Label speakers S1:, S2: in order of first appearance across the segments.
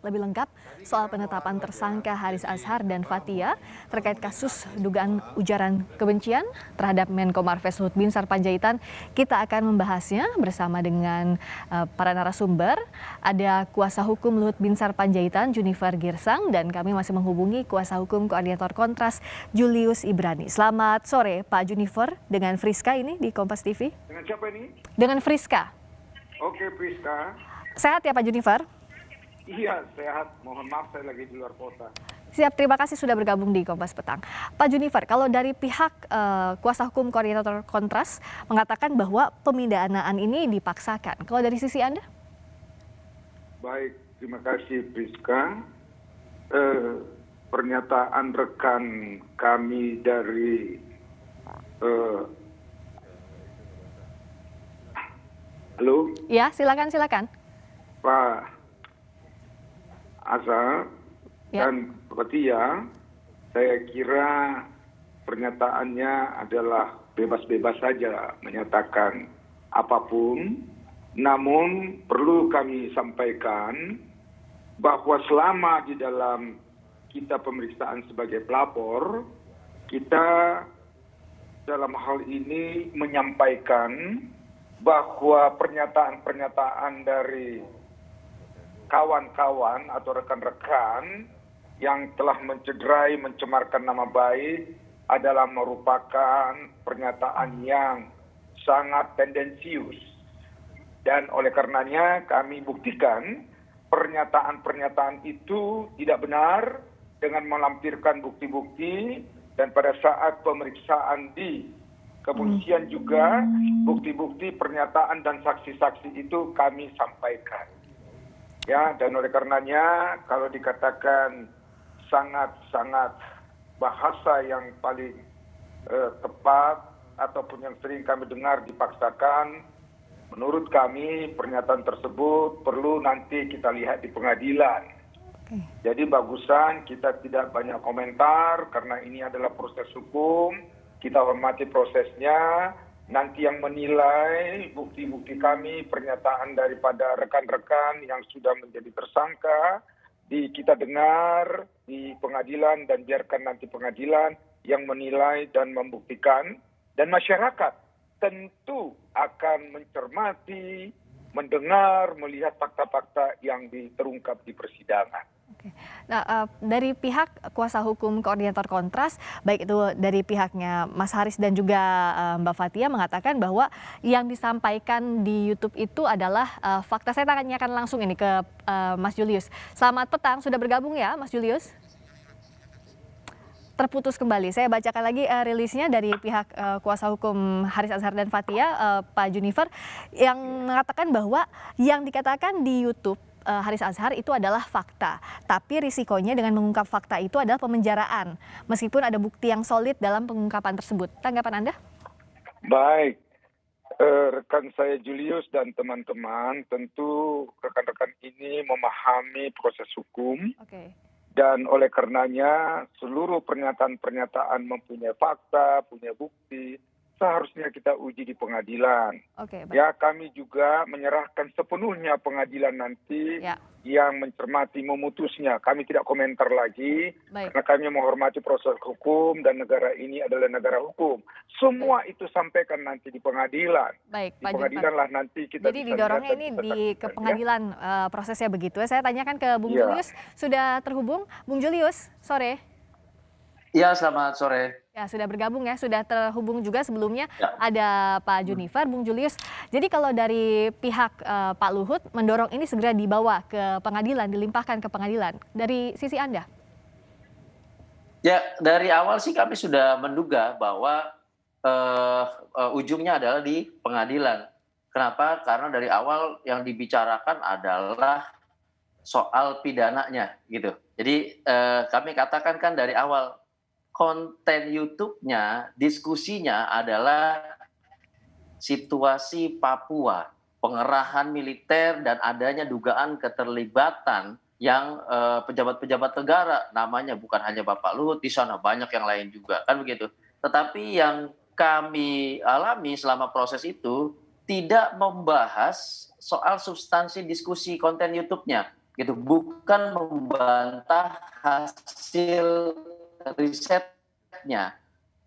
S1: lebih lengkap soal penetapan tersangka Haris Azhar dan Fathia terkait kasus dugaan ujaran kebencian terhadap Menko Marves Luhut Binsar Panjaitan. Kita akan membahasnya bersama dengan para narasumber. Ada kuasa hukum Luhut Binsar Panjaitan, Junifer Girsang, dan kami masih menghubungi kuasa hukum koordinator Kontras, Julius Ibrani. Selamat sore Pak Junifer, dengan Friska ini di Kompas TV.
S2: Dengan siapa ini?
S1: Dengan Friska.
S2: Oke, Friska.
S1: Sehat ya Pak Junifer?
S2: Iya, sehat. Mohon maaf saya lagi di luar kota.
S1: Siap, terima kasih sudah bergabung di Kompas Petang. Pak Junifer, kalau dari pihak kuasa hukum koordinator Kontras mengatakan bahwa pemindanaan ini dipaksakan. Kalau dari sisi Anda?
S2: Baik, terima kasih Friska. Pernyataan rekan kami dari halo?
S1: Ya, silakan.
S2: Pak Azhar dan Fathia, saya kira pernyataannya adalah bebas-bebas saja menyatakan apapun. Namun perlu kami sampaikan bahwa selama di dalam kita pemeriksaan sebagai pelapor, kita dalam hal ini menyampaikan bahwa pernyataan-pernyataan dari kawan-kawan atau rekan-rekan yang telah mencederai, mencemarkan nama baik adalah merupakan pernyataan yang sangat tendensius. Dan oleh karenanya kami buktikan pernyataan-pernyataan itu tidak benar dengan melampirkan bukti-bukti, dan pada saat pemeriksaan di kepolisian juga bukti-bukti pernyataan dan saksi-saksi itu kami sampaikan. Ya, dan oleh karenanya kalau dikatakan sangat-sangat bahasa yang paling tepat ataupun yang sering kami dengar dipaksakan, menurut kami pernyataan tersebut perlu nanti kita lihat di pengadilan. Jadi bagusan kita tidak banyak komentar karena ini adalah proses hukum, kita hormati prosesnya. Nanti yang menilai bukti-bukti kami, pernyataan daripada rekan-rekan yang sudah menjadi tersangka, kita dengar di pengadilan dan biarkan nanti pengadilan yang menilai dan membuktikan. Dan masyarakat tentu akan mencermati, mendengar, melihat fakta-fakta yang terungkap di persidangan.
S1: Nah, dari pihak kuasa hukum koordinator Kontras, baik itu dari pihaknya Mas Haris dan juga Mbak Fathia mengatakan bahwa yang disampaikan di YouTube itu adalah fakta. Saya tanyakan langsung ini ke Mas Julius. Selamat petang, sudah bergabung ya Mas Julius? Terputus kembali. Saya bacakan lagi rilisnya dari pihak kuasa hukum Haris Azhar dan Fathia, Pak Junifer, yang mengatakan bahwa yang dikatakan di YouTube Haris Azhar itu adalah fakta, tapi risikonya dengan mengungkap fakta itu adalah pemenjaraan, meskipun ada bukti yang solid dalam pengungkapan tersebut. Tanggapan Anda?
S2: Baik, rekan saya Julius dan teman-teman, tentu rekan-rekan ini memahami proses hukum. Dan oleh karenanya seluruh pernyataan-pernyataan mempunyai fakta, punya bukti, seharusnya kita uji di pengadilan. Ya, kami juga menyerahkan sepenuhnya pengadilan nanti yang mencermati, memutusnya. Kami tidak komentar lagi karena kami menghormati proses hukum dan negara ini adalah negara hukum. Semua itu sampaikan nanti di pengadilan.
S1: Baik,
S2: di pengadilan lah nanti kita.
S1: Jadi didorongnya ini ke pengadilan prosesnya begitu. Saya tanyakan ke Bung Julius, sudah terhubung? Bung Julius, sore.
S3: Ya, selamat sore.
S1: Ya, sudah bergabung ya, sudah terhubung juga sebelumnya ada Pak Junifer, Bung Julius. Jadi kalau dari pihak Pak Luhut mendorong ini segera dibawa ke pengadilan, dilimpahkan ke pengadilan. Dari sisi Anda?
S3: Ya, dari awal sih kami sudah menduga bahwa ujungnya adalah di pengadilan. Kenapa? Karena dari awal yang dibicarakan adalah soal pidananya gitu. Jadi kami katakan kan dari awal, konten YouTube-nya, diskusinya adalah situasi Papua, pengerahan militer dan adanya dugaan keterlibatan yang pejabat-pejabat negara, namanya bukan hanya Bapak Luhut, di sana banyak yang lain juga, kan begitu. Tetapi yang kami alami selama proses itu tidak membahas soal substansi diskusi konten YouTube-nya. gitu, bukan membantah hasil risetnya,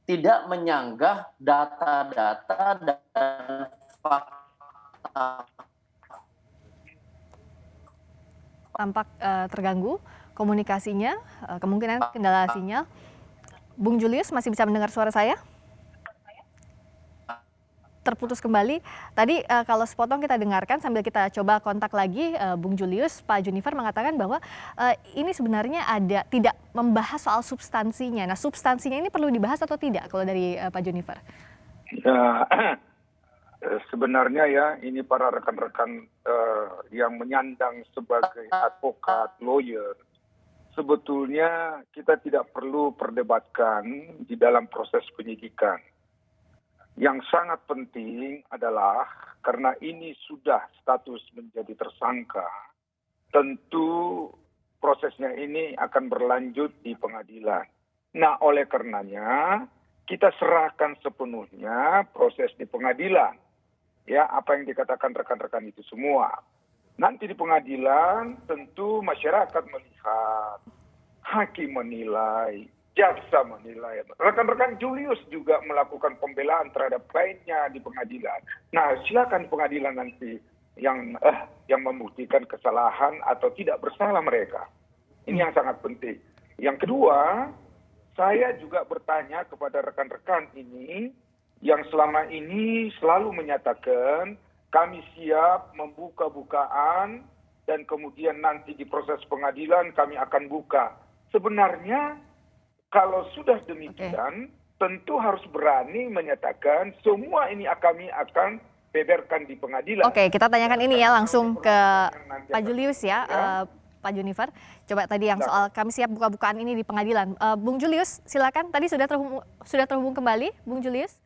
S3: tidak menyanggah data-data dan fakta.
S1: Tampak terganggu komunikasinya, kemungkinan kendala sinyal. Bung Julius masih bisa mendengar suara saya? Terputus kembali. Tadi kalau sepotong kita dengarkan sambil kita coba kontak lagi Bung Julius, Pak Junifer mengatakan bahwa ini sebenarnya tidak membahas soal substansinya. Nah, substansinya ini perlu dibahas atau tidak kalau dari Pak Junifer?
S2: Ya, sebenarnya ya ini para rekan-rekan yang menyandang sebagai advokat, lawyer, sebetulnya kita tidak perlu perdebatkan di dalam proses penyidikan. Yang sangat penting adalah karena ini sudah status menjadi tersangka, tentu prosesnya ini akan berlanjut di pengadilan. Nah, oleh karenanya kita serahkan sepenuhnya proses di pengadilan. Ya, apa yang dikatakan rekan-rekan itu semua. Nanti di pengadilan tentu masyarakat melihat, hakim menilai, jaksa menilai. Rekan-rekan Julius juga melakukan pembelaan terhadap kliennya di pengadilan. Nah, silakan pengadilan nanti yang membuktikan kesalahan atau tidak bersalah mereka. Ini yang sangat penting. Yang kedua, saya juga bertanya kepada rekan-rekan ini yang selama ini selalu menyatakan kami siap membuka bukaan dan kemudian nanti di proses pengadilan kami akan buka. Sebenarnya kalau sudah demikian, tentu harus berani menyatakan semua ini kami akan beberkan di pengadilan.
S1: Oke, kita tanyakan ini ya langsung ke Pak Julius ya, Pak Junifer. Coba tadi yang soal kami siap buka-bukaan ini di pengadilan. Bung Julius, silakan. Tadi sudah terhubung kembali, Bung Julius.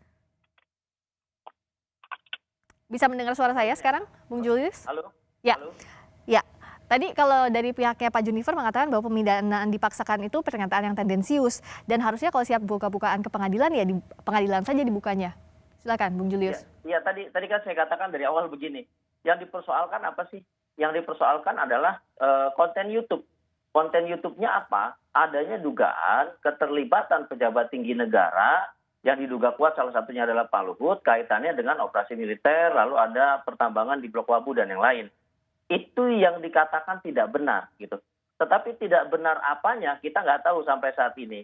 S1: Bisa mendengar suara saya sekarang, Bung Julius?
S3: Halo?
S1: Ya.
S3: Halo?
S1: Ya. Tadi kalau dari pihaknya Pak Junifer mengatakan bahwa pemindahan dipaksakan itu pernyataan yang tendensius dan harusnya kalau siap buka-bukaan ke pengadilan ya di pengadilan saja dibukanya. Silakan Bung Julius.
S3: Iya, tadi kan saya katakan dari awal begini. Yang dipersoalkan apa sih? Yang dipersoalkan adalah konten YouTube. Konten YouTube-nya apa? Adanya dugaan keterlibatan pejabat tinggi negara yang diduga kuat, salah satunya adalah Pak Luhut, kaitannya dengan operasi militer, lalu ada pertambangan di Blok Wabu dan yang lain. Itu yang dikatakan tidak benar gitu. Tetapi tidak benar apanya kita nggak tahu sampai saat ini.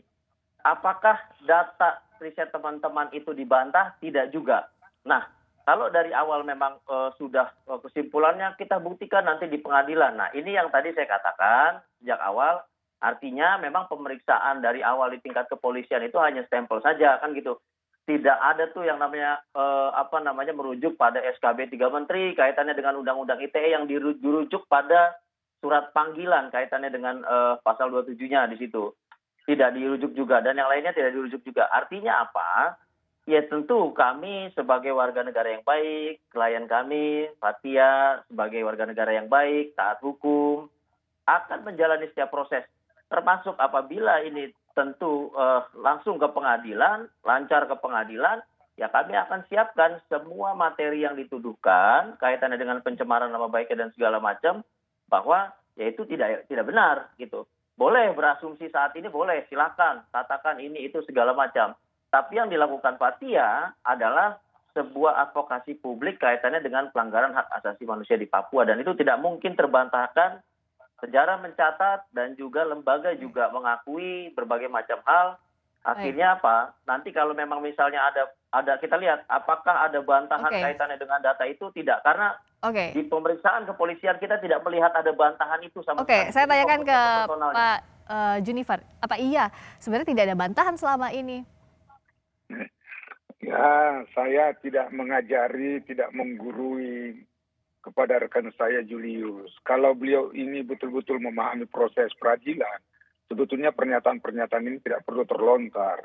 S3: Apakah data riset teman-teman itu dibantah? Tidak juga. Nah, kalau dari awal memang sudah kesimpulannya kita buktikan nanti di pengadilan. Nah, ini yang tadi saya katakan sejak awal, artinya memang pemeriksaan dari awal di tingkat kepolisian itu hanya stempel saja kan gitu. Tidak ada tuh yang namanya merujuk pada SKB 3 Menteri kaitannya dengan Undang-Undang ITE yang dirujuk pada surat panggilan kaitannya dengan pasal 27-nya di situ. Tidak dirujuk juga dan yang lainnya tidak dirujuk juga. Artinya apa? Ya tentu kami sebagai warga negara yang baik, klien kami, Fathia sebagai warga negara yang baik, taat hukum, akan menjalani setiap proses. Termasuk apabila ini tentu langsung ke pengadilan, lancar ke pengadilan, ya kami akan siapkan semua materi yang dituduhkan kaitannya dengan pencemaran nama baiknya dan segala macam, bahwa ya itu tidak benar gitu. Boleh berasumsi saat ini, boleh silakan katakan ini itu segala macam. Tapi yang dilakukan Fathia adalah sebuah advokasi publik kaitannya dengan pelanggaran hak asasi manusia di Papua dan itu tidak mungkin terbantahkan. Sejarah mencatat dan juga lembaga juga mengakui berbagai macam hal. Akhirnya apa? Nanti kalau memang misalnya ada kita lihat apakah ada bantahan kaitannya dengan data itu, tidak, karena di pemeriksaan kepolisian kita tidak melihat ada bantahan itu sama sekali.
S1: Saya tanyakan ke Pak Junifer, apa iya sebenarnya tidak ada bantahan selama ini?
S2: Ya, saya tidak mengajari, tidak menggurui kepada rekan saya Julius. Kalau beliau ini betul-betul memahami proses peradilan, sebetulnya pernyataan-pernyataan ini tidak perlu terlontar.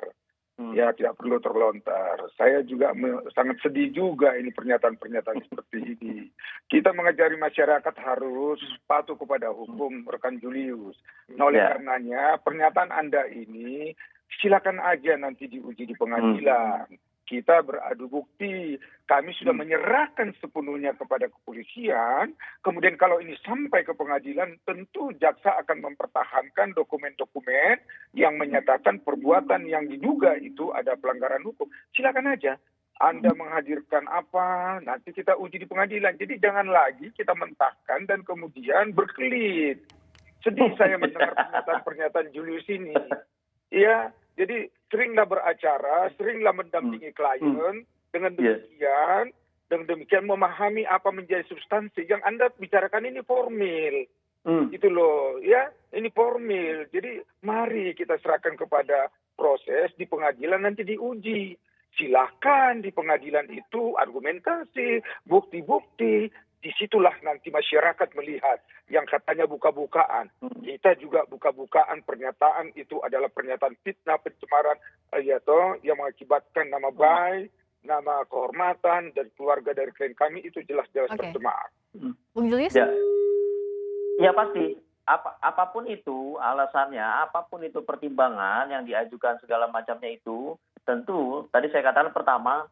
S2: Ya, tidak perlu terlontar. Saya juga sangat sedih juga ini pernyataan-pernyataan seperti ini. Kita mengajari masyarakat harus patuh kepada hukum, rekan Julius. Nah, oleh karenanya pernyataan Anda ini silakan aja nanti diuji di pengadilan. kita beradu bukti. Kami sudah menyerahkan sepenuhnya kepada kepolisian. Kemudian kalau ini sampai ke pengadilan, tentu jaksa akan mempertahankan dokumen-dokumen yang menyatakan perbuatan yang diduga itu ada pelanggaran hukum. Silakan aja. Anda menghadirkan apa, nanti kita uji di pengadilan. Jadi jangan lagi kita mentahkan dan kemudian berkelit. Sedih saya mendengar pernyataan-pernyataan Julius ini. Ya, jadi seringlah beracara, seringlah mendampingi klien, dengan demikian memahami apa menjadi substansi. Yang Anda bicarakan ini formil. Itu loh, ya, ini formil. Jadi mari kita serahkan kepada proses di pengadilan, nanti diuji. Silahkan di pengadilan itu argumentasi, bukti-bukti. Disitulah nanti masyarakat melihat yang katanya buka-bukaan. Kita juga buka-bukaan pernyataan itu adalah pernyataan fitnah, pencemaran, yang mengakibatkan nama baik, nama kehormatan dari keluarga dari klien kami itu jelas-jelas tercemar.
S1: Bung Julius?
S3: Ya pasti. Apapun itu alasannya, apapun itu pertimbangan yang diajukan segala macamnya itu, tentu tadi saya katakan pertama,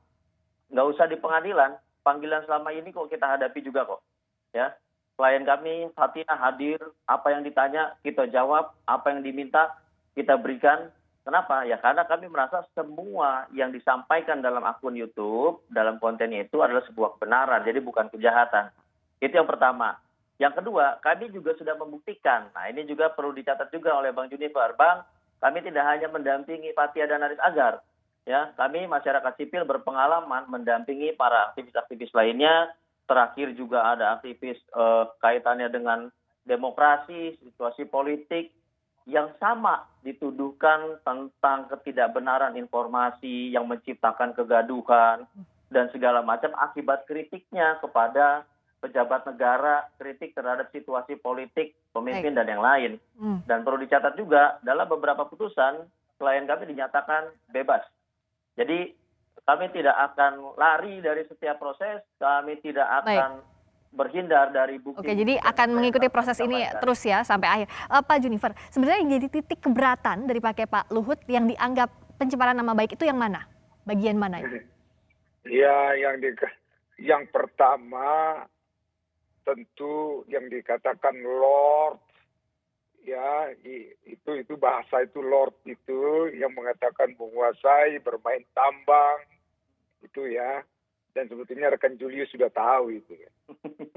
S3: nggak usah di pengadilan. Panggilan selama ini kok kita hadapi juga kok. Ya, klien kami Fathia hadir, apa yang ditanya kita jawab, apa yang diminta kita berikan. Kenapa? Ya karena kami merasa semua yang disampaikan dalam akun YouTube, dalam kontennya itu adalah sebuah kebenaran, jadi bukan kejahatan. Itu yang pertama. Yang kedua, kami juga sudah membuktikan. Nah ini juga perlu dicatat juga oleh Bang Junifer. Bang, kami tidak hanya mendampingi Fathia dan Haris Azhar. Ya, kami masyarakat sipil berpengalaman mendampingi para aktivis-aktivis lainnya. Terakhir juga ada aktivis kaitannya dengan demokrasi, situasi politik yang sama dituduhkan tentang ketidakbenaran informasi yang menciptakan kegaduhan dan segala macam akibat kritiknya kepada pejabat negara, kritik terhadap situasi politik, pemimpin dan yang lain. Dan perlu dicatat juga dalam beberapa putusan klien kami dinyatakan bebas. Jadi kami tidak akan lari dari setiap proses, kami tidak akan berhindar dari bukti.
S1: Oke, jadi akan mengikuti proses ini terus ya sampai akhir. Pak Junifer, sebenarnya yang jadi titik keberatan dari Pak Luhut yang dianggap pencemaran nama baik itu yang mana? Bagian mana?
S2: Ya, yang pertama tentu yang dikatakan Lord. Ya, itu bahasa itu Lord itu yang mengatakan menguasai, bermain tambang, itu ya. Dan sebetulnya rekan Julius sudah tahu itu.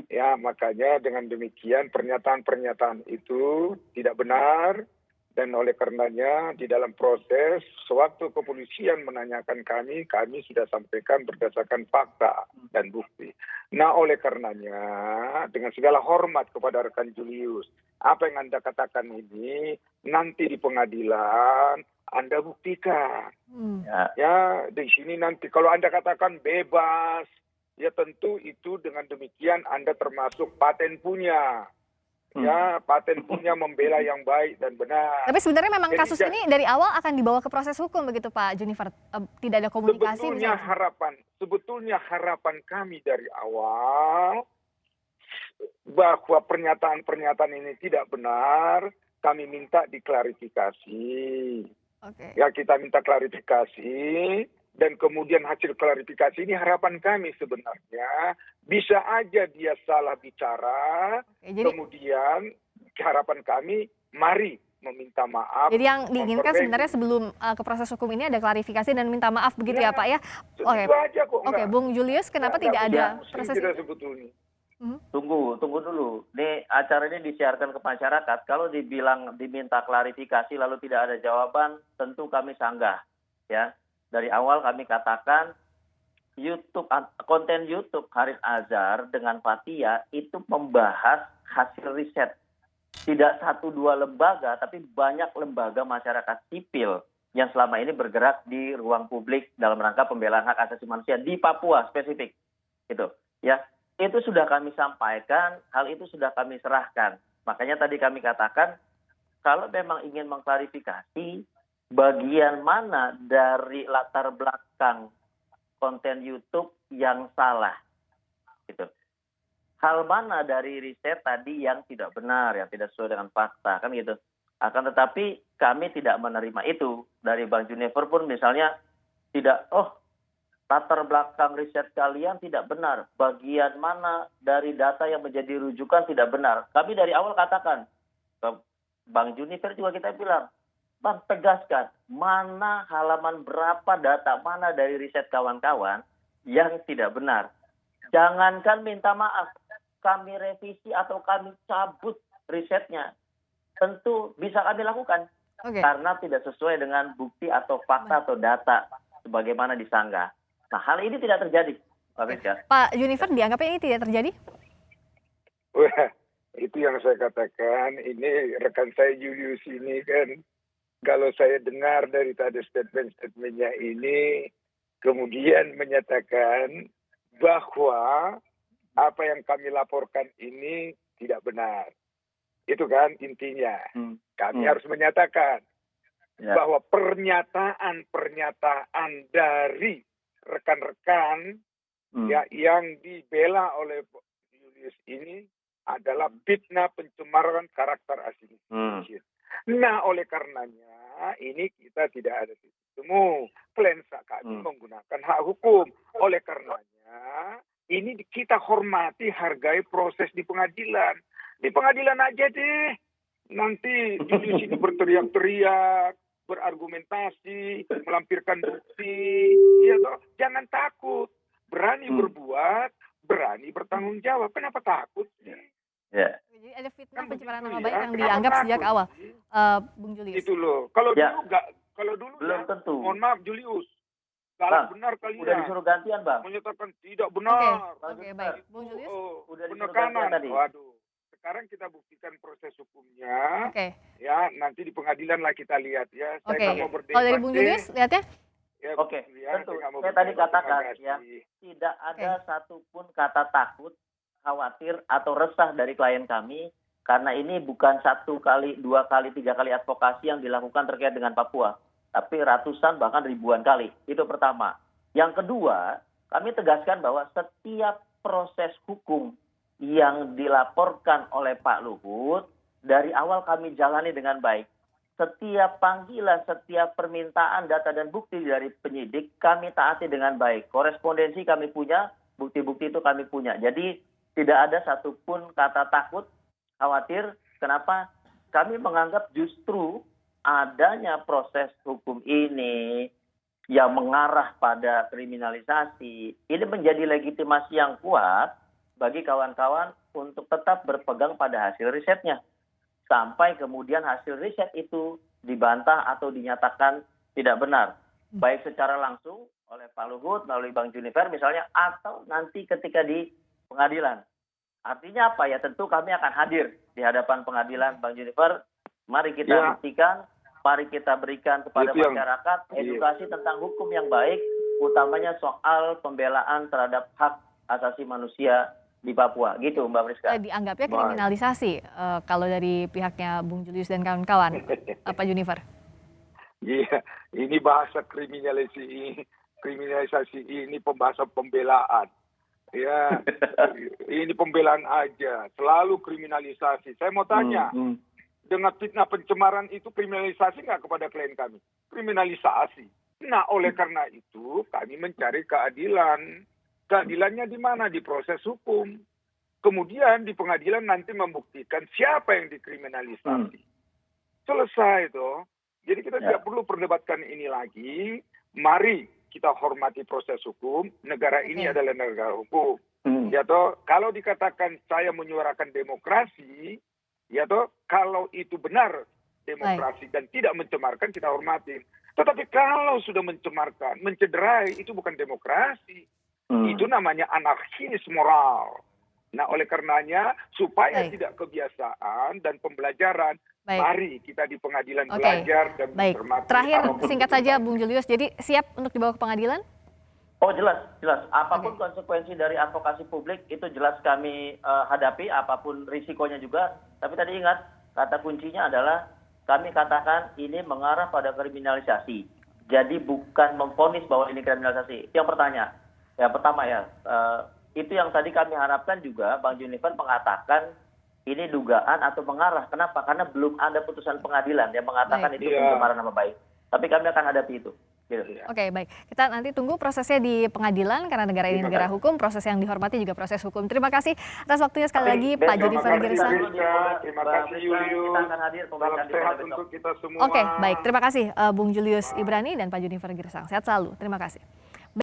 S2: Ya, makanya dengan demikian pernyataan-pernyataan itu tidak benar. Dan oleh karenanya di dalam proses, sewaktu kepolisian menanyakan kami sudah sampaikan berdasarkan fakta dan bukti. Nah oleh karenanya, dengan segala hormat kepada rekan Julius, apa yang Anda katakan ini nanti di pengadilan Anda buktikan. Ya, di sini nanti kalau Anda katakan bebas, ya tentu itu dengan demikian Anda termasuk paten punya. Ya, paten punya membela yang baik dan benar.
S1: Tapi sebenarnya memang kasus ini dari awal akan dibawa ke proses hukum begitu Pak Junifer? Tidak ada komunikasi?
S2: Sebetulnya harapan kami dari awal bahwa pernyataan-pernyataan ini tidak benar, kami minta diklarifikasi. Ya, kita minta klarifikasi. Dan kemudian hasil klarifikasi ini harapan kami sebenarnya bisa aja dia salah bicara, kemudian harapan kami mari meminta maaf.
S1: Jadi yang diinginkan sebenarnya sebelum ke proses hukum ini ada klarifikasi dan minta maaf begitu ya Pak ya? Oke, Bung Julius, kenapa tidak ada proses itu?
S3: Tunggu dulu. Nih acara ini disiarkan ke masyarakat. Kalau diminta klarifikasi lalu tidak ada jawaban, tentu kami sanggah, ya. Dari awal kami katakan konten YouTube Haris Azhar dengan Fathia itu membahas hasil riset. Tidak 1-2 lembaga, tapi banyak lembaga masyarakat sipil yang selama ini bergerak di ruang publik dalam rangka pembelaan hak asasi manusia di Papua spesifik. Gitu. Ya, itu sudah kami sampaikan, hal itu sudah kami serahkan. Makanya tadi kami katakan kalau memang ingin mengklarifikasi bagian mana dari latar belakang konten YouTube yang salah, gitu. Hal mana dari riset tadi yang tidak benar, yang tidak sesuai dengan fakta, kan gitu. Akan tetapi kami tidak menerima itu dari Bang Junifer pun misalnya tidak. latar belakang riset kalian tidak benar. Bagian mana dari data yang menjadi rujukan tidak benar. Kami dari awal katakan, ke Bang Junifer juga kita bilang, Bang tegaskan, mana halaman berapa data, mana dari riset kawan-kawan yang tidak benar. Jangankan minta maaf, kami revisi atau kami cabut risetnya. Tentu bisa kami lakukan.
S1: Oke.
S3: Karena tidak sesuai dengan bukti atau fakta atau data sebagaimana disanggah. Nah, hal ini tidak terjadi, Pak Rizka.
S1: Pak Junifer, dianggapnya ini tidak terjadi?
S2: Wah, itu yang saya katakan. Ini rekan saya Julius ini kan, kalau saya dengar dari tadi statement-statementnya ini, kemudian menyatakan bahwa apa yang kami laporkan ini tidak benar. Itu kan intinya. Kami harus menyatakan bahwa pernyataan-pernyataan dari rekan-rekan ya yang dibela oleh Julius ini adalah fitnah pencemaran karakter asli. Nah, oleh karenanya ini kita tidak ada titik temu. Klien kami menggunakan hak hukum. Oleh karenanya ini kita hormati, hargai proses di pengadilan. Di pengadilan aja deh. Nanti Julius ini berteriak-teriak, berargumentasi, melampirkan bukti. Ya toh, jangan takut. Berani berbuat, berani bertanggung jawab. Kenapa takut?
S3: Ya.
S1: Jadi ada fitnah
S2: Kan
S1: pencemaran
S2: begitu
S1: nama
S2: ya.
S1: baik yang
S2: Kenapa
S1: dianggap sejak
S2: takut?
S1: awal, Bung Julius.
S2: Itu loh. Kalau
S3: Ya.
S2: dulu enggak, kalau dulu
S3: Belum
S2: ya,
S3: tentu.
S2: mohon maaf Julius.
S3: Bang,
S2: Salah benar kalian.
S3: Udah disuruh gantian, Bang.
S2: Menyatakan tidak
S1: Oke,
S2: benar.
S1: oke, baik. Bung Julius.
S3: Udah disuruh
S2: Penekanan.
S3: gantian tadi.
S2: Waduh. Sekarang kita buktikan proses hukumnya.
S1: Oke,
S2: Ya, nanti di pengadilan lah kita lihat ya. Saya
S1: oke.
S2: nggak mau berdebat.
S1: Kalau dari Bung Julius, lihatnya?
S2: Ya,
S3: Oke,
S2: ya,
S3: tentu.
S2: nggak mau
S3: Saya tadi
S2: berdebat.
S3: katakan
S2: Terima
S3: ya,
S2: kasih.
S3: tidak ada satupun kata takut, khawatir atau resah dari klien kami karena ini bukan 1 kali, 2 kali, 3 kali advokasi yang dilakukan terkait dengan Papua, tapi ratusan bahkan ribuan kali. Itu pertama. Yang kedua, kami tegaskan bahwa setiap proses hukum yang dilaporkan oleh Pak Luhut dari awal kami jalani dengan baik. Setiap panggilan, setiap permintaan data dan bukti dari penyidik kami taati dengan baik. Korespondensi kami punya, bukti-bukti itu kami punya. Jadi tidak ada satupun kata takut, khawatir. Kenapa? Kami menganggap justru adanya proses hukum ini yang mengarah pada kriminalisasi, ini menjadi legitimasi yang kuat bagi kawan-kawan untuk tetap berpegang pada hasil risetnya. Sampai kemudian hasil riset itu dibantah atau dinyatakan tidak benar. Baik secara langsung oleh Pak Luhut, melalui Bang Junifer misalnya, atau nanti ketika di pengadilan. Artinya apa ya? Tentu kami akan hadir di hadapan pengadilan, Bang Junifer. Mari kita buktikan, mari kita berikan kepada masyarakat edukasi tentang hukum yang baik, utamanya soal pembelaan terhadap hak asasi manusia di Papua. Gitu, Mbak Priska.
S1: Dianggapnya kriminalisasi kalau dari pihaknya Bung Julius dan kawan-kawan, Pak Junifer.
S2: Iya, ini bahasa kriminalisasi ini pembahasan pembelaan. Ya, ini pembelaan aja, selalu kriminalisasi. Saya mau tanya, dengan fitnah pencemaran itu kriminalisasi nggak kepada klien kami? Kriminalisasi. Nah, oleh karena itu kami mencari keadilan. Keadilannya di mana? Di proses hukum. Kemudian di pengadilan nanti membuktikan siapa yang dikriminalisasi. Selesai toh. Jadi kita tidak perlu perdebatkan ini lagi. Mari kita hormati proses hukum. Negara ini adalah negara hukum. Ya toh, kalau dikatakan saya menyuarakan demokrasi, ya toh, kalau itu benar demokrasi dan tidak mencemarkan, kita hormati. Tetapi kalau sudah mencemarkan, mencederai, itu bukan demokrasi. Itu namanya anarkis moral. Nah, oleh karenanya, supaya tidak kebiasaan dan pembelajaran, mari kita di pengadilan belajar dan mencermati.
S1: Terakhir, singkat saja Bung Julius, jadi siap untuk dibawa ke pengadilan?
S3: Oh jelas, jelas. Apapun konsekuensi dari advokasi publik itu jelas kami hadapi, apapun risikonya juga. Tapi tadi ingat, kata kuncinya adalah kami katakan ini mengarah pada kriminalisasi. Jadi bukan memvonis bahwa ini kriminalisasi. Itu yang pertama ya, itu yang tadi kami harapkan juga Bang Junifer mengatakan ini dugaan atau mengarah. Kenapa? Karena belum ada putusan pengadilan yang mengatakan itu pencemaran nama baik. Tapi kami akan hadapi itu. Gitu.
S1: Oke, baik. Kita nanti tunggu prosesnya di pengadilan karena negara ini negara hukum, proses yang dihormati juga proses hukum. Terima kasih atas waktunya sekali lagi Pak Junifer Girsang.
S2: Terima kasih Julius. Salam sehat untuk kita semua.
S1: Oke, baik. Terima kasih Bung Julius Ibrani dan Pak Junifer Girsang. Sehat selalu. Terima kasih.